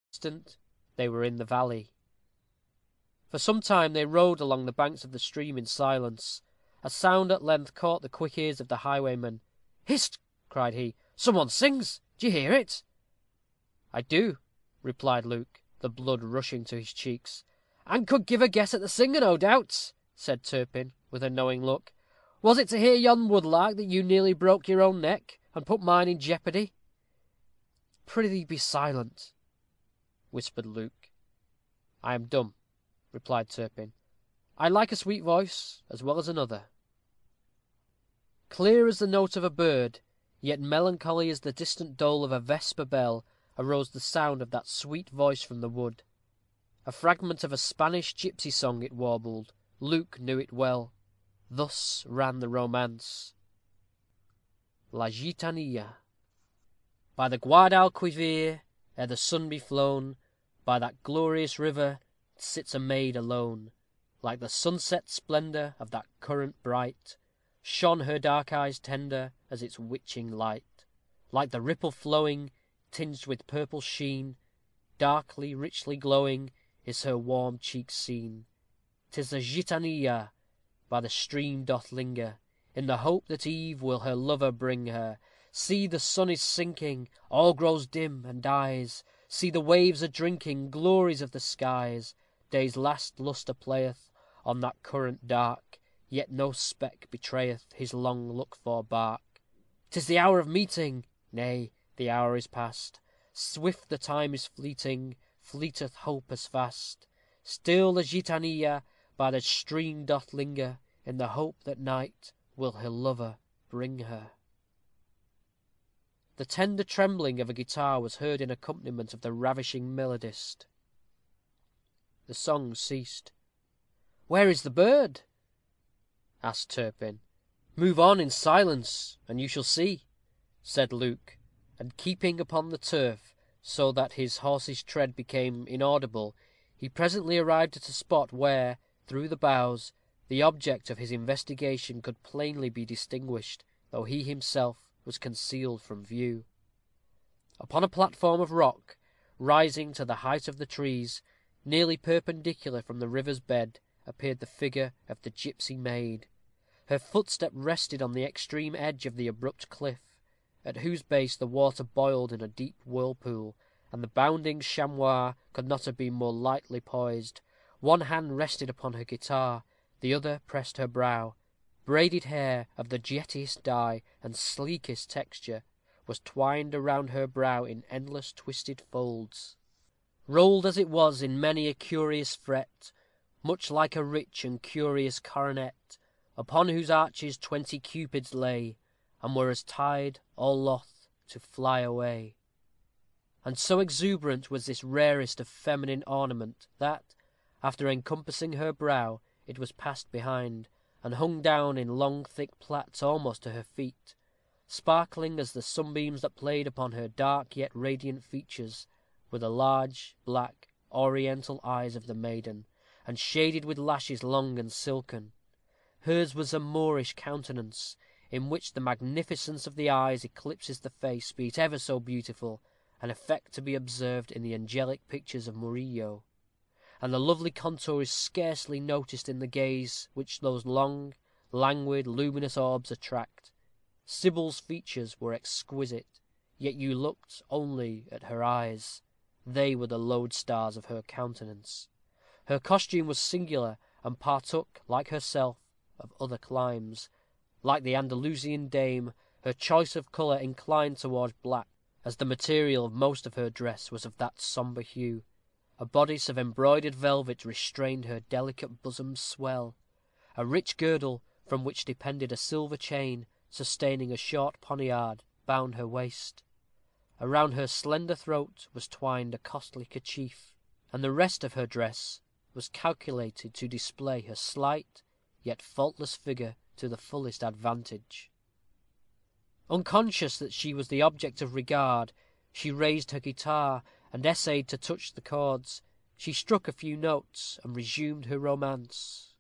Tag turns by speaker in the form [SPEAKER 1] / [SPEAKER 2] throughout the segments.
[SPEAKER 1] instant they were in the valley. For some time they rode along the banks of the stream in silence. A sound at length caught the quick ears of the highwayman. "Hist!" cried he. "Some one sings. Do you hear it?" "I do," replied Luke, the blood rushing to his cheeks. "And could give a guess at the singer, no doubt," said Turpin, with a knowing look. "Was it to hear yon woodlark that you nearly broke your own neck, and put mine in jeopardy?" "Prithee be silent," whispered Luke. "I am dumb," replied Turpin. "I like a sweet voice as well as another." Clear as the note of a bird, yet melancholy as the distant dole of a vesper bell, arose the sound of that sweet voice from the wood. A fragment of a Spanish gipsy song it warbled. Luke knew it well. Thus ran the romance: La Gitanilla. By the Guadalquivir, ere the sun be flown, by that glorious river sits a maid alone. Like the sunset splendor of that current bright, shone her dark eyes tender as its witching light. Like the ripple flowing, tinged with purple sheen, darkly, richly glowing, is her warm cheek seen. 'Tis the Gitanilla by the stream doth linger, in the hope that eve will her lover bring her. See, the sun is sinking, all grows dim and dies. See, the waves are drinking glories of the skies. Day's last lustre playeth on that current dark, yet no speck betrayeth his long looked for bark. 'Tis the hour of meeting, nay, the hour is past. Swift the time is fleeting, fleeteth hope as fast. Still the Gitanilla by the stream doth linger, in the hope that night will her lover bring her. The tender trembling of a guitar was heard in accompaniment of the ravishing melodist. The song ceased. "Where is the bird?" asked Turpin. "Move on in silence, and you shall see," said Luke, and keeping upon the turf, so that his horse's tread became inaudible, he presently arrived at a spot where, through the boughs, the object of his investigation could plainly be distinguished, though he himself was concealed from view. Upon a platform of rock, rising to the height of the trees, nearly perpendicular from the river's bed, appeared the figure of the gipsy maid. Her footstep rested on the extreme edge of the abrupt cliff, at whose base the water boiled in a deep whirlpool, and the bounding chamois could not have been more lightly poised. One hand rested upon her guitar, the other pressed her brow. Braided hair of the jettiest dye and sleekest texture was twined around her brow in endless twisted folds, rolled as it was in many a curious fret, much like a rich and curious coronet, upon whose arches 20 cupids lay, and were as tied or loth to fly away. And so exuberant was this rarest of feminine ornament, that, after encompassing her brow, it was passed behind, and hung down in long thick plaits almost to her feet, sparkling as the sunbeams that played upon her dark yet radiant features, were the large, black, oriental eyes of the maiden, and shaded with lashes long and silken. Hers was a Moorish countenance, in which the magnificence of the eyes eclipses the face, be it ever so beautiful, an effect to be observed in the angelic pictures of Murillo, and the lovely contour is scarcely noticed in the gaze which those long, languid, luminous orbs attract. Sybil's features were exquisite, yet you looked only at her eyes. They were the lodestars of her countenance. Her costume was singular, and partook, like herself, of other climes. Like the Andalusian dame, her choice of colour inclined towards black, as the material of most of her dress was of that sombre hue. A bodice of embroidered velvet restrained her delicate bosom's swell. A rich girdle, from which depended a silver chain, sustaining a short poniard, bound her waist. Around her slender throat was twined a costly kerchief, and the rest of her dress was calculated to display her slight yet faultless figure to the fullest advantage. Unconscious that she was the object of regard, she raised her guitar, and essayed to touch the chords. She struck a few notes, and resumed her romance.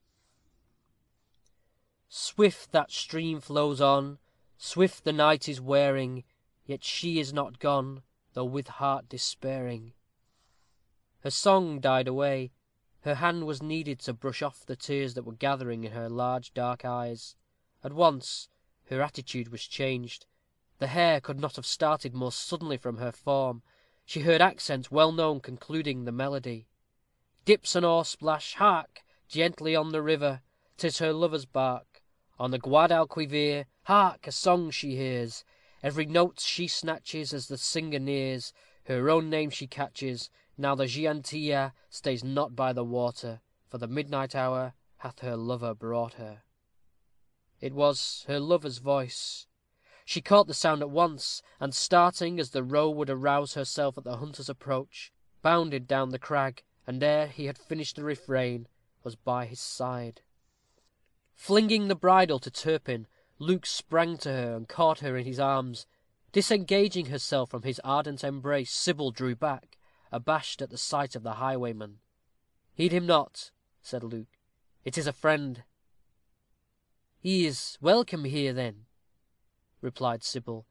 [SPEAKER 1] Swift that stream flows on, swift the night is wearing, yet she is not gone, though with heart despairing. Her song died away. Her hand was needed to brush off the tears that were gathering in her large dark eyes. At once her attitude was changed. The hair could not have started more suddenly from her form. She heard accents well known concluding the melody. Dips an oar splash, hark! Gently on the river, 'tis her lover's bark. On the Guadalquivir, hark! A song she hears. Every note she snatches as the singer nears. Her own name she catches. Now the Giantilla stays not by the water, for the midnight hour hath her lover brought her. It was her lover's voice. She caught the sound at once, and starting as the roe would arouse herself at the hunter's approach, bounded down the crag, and ere he had finished the refrain, was by his side. Flinging the bridle to Turpin, Luke sprang to her and caught her in his arms. Disengaging herself from his ardent embrace, Sybil drew back, abashed at the sight of the highwayman. "Heed him not," said Luke. "It is a friend." "He is welcome here, then," replied Sybil.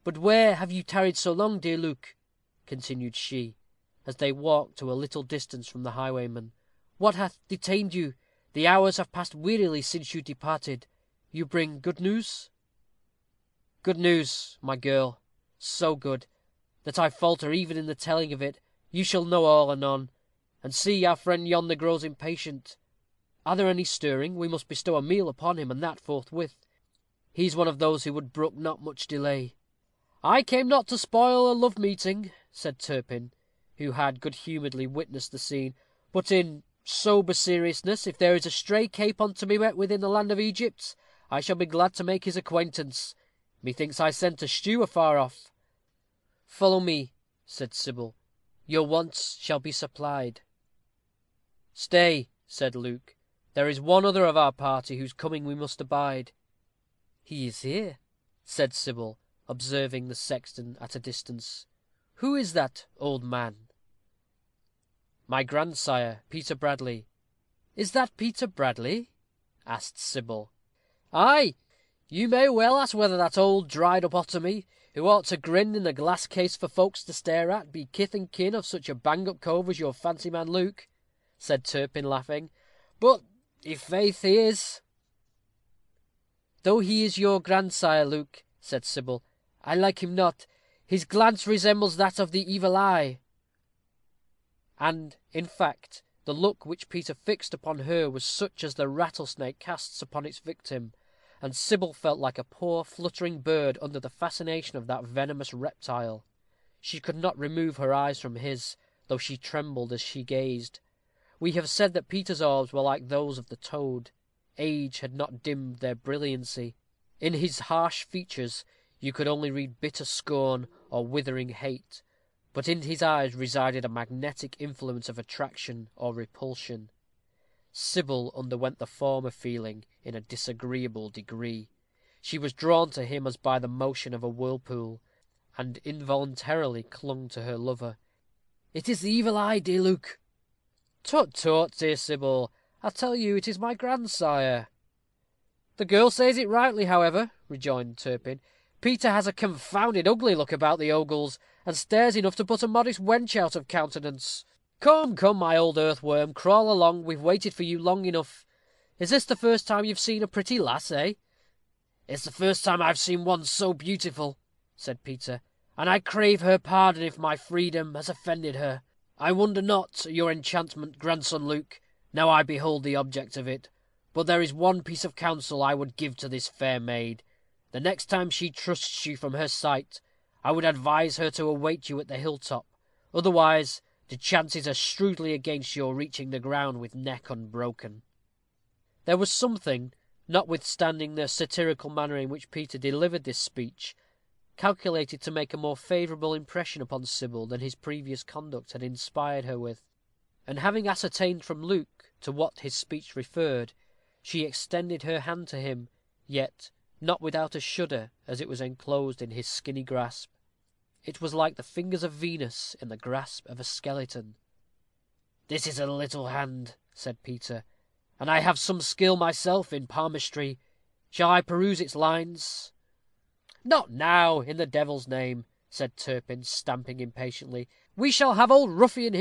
[SPEAKER 1] "But where have you tarried so long, dear Luke?" continued she, as they walked to a little distance from the highwayman. "What hath detained you? The hours have passed wearily since you departed. You bring good news?" "Good news, my girl, so good, that I falter even in the telling of it. You shall know all anon. And see, our friend yonder grows impatient. Are there any stirring? We must bestow a meal upon him, and that forthwith. He's one of those who would brook not much delay." "I came not to spoil a love meeting," said Turpin, who had good humoredly witnessed the scene; "but in sober seriousness, if there is a stray capon to be met with in the land of Egypt, I shall be glad to make his acquaintance. Methinks I scent a stew afar off." "Follow me," said Sybil. "Your wants shall be supplied." "Stay," said Luke. "There is one other of our party whose coming we must abide." "He is here," said Sybil, observing the sexton at a distance. "Who is that old man?" "My grandsire, Peter Bradley." "Is that Peter Bradley?" asked Sybil. "Ay, you may well ask whether that old dried up otomy, who ought to grin in the glass case for folks to stare at, be kith and kin of such a bang up cove as your fancy man Luke," said Turpin, laughing. "But, i' faith, he is." "Though he is your grandsire, Luke," said Sybil, "I like him not. His glance resembles that of the evil eye." And, in fact, the look which Peter fixed upon her was such as the rattlesnake casts upon its victim, and Sybil felt like a poor fluttering bird under the fascination of that venomous reptile. She could not remove her eyes from his, though she trembled as she gazed. We have said that Peter's orbs were like those of the toad. Age had not dimmed their brilliancy. In his harsh features you could only read bitter scorn or withering hate, but in his eyes resided a magnetic influence of attraction or repulsion. Sybil underwent the former feeling in a disagreeable degree. She was drawn to him as by the motion of a whirlpool, and involuntarily clung to her lover. "It is the evil eye, dear Luke." "Tut, tut, dear Sybil. I tell you it is my grandsire." "The girl says it rightly, however," rejoined Turpin. "Peter has a confounded ugly look about the ogles, and stares enough to put a modest wench out of countenance. Come, come, my old earthworm, crawl along. We've waited for you long enough. Is this the first time you've seen a pretty lass, eh?" "It's the first time I've seen one so beautiful," said Peter, "and I crave her pardon if my freedom has offended her. I wonder not at your enchantment, grandson Luke, now I behold the object of it. But there is one piece of counsel I would give to this fair maid. The next time she trusts you from her sight, I would advise her to await you at the hilltop. Otherwise, the chances are shrewdly against your reaching the ground with neck unbroken." There was something, notwithstanding the satirical manner in which Peter delivered this speech, calculated to make a more favorable impression upon Sybil than his previous conduct had inspired her with; and having ascertained from Luke to what his speech referred, she extended her hand to him, yet not without a shudder as it was enclosed in his skinny grasp. It was like the fingers of Venus in the grasp of a skeleton. "This is a little hand," said Peter, "and I have some skill myself in palmistry. Shall I peruse its lines?" "Not now, in the devil's name," said Turpin, stamping impatiently. "We shall have old ruffian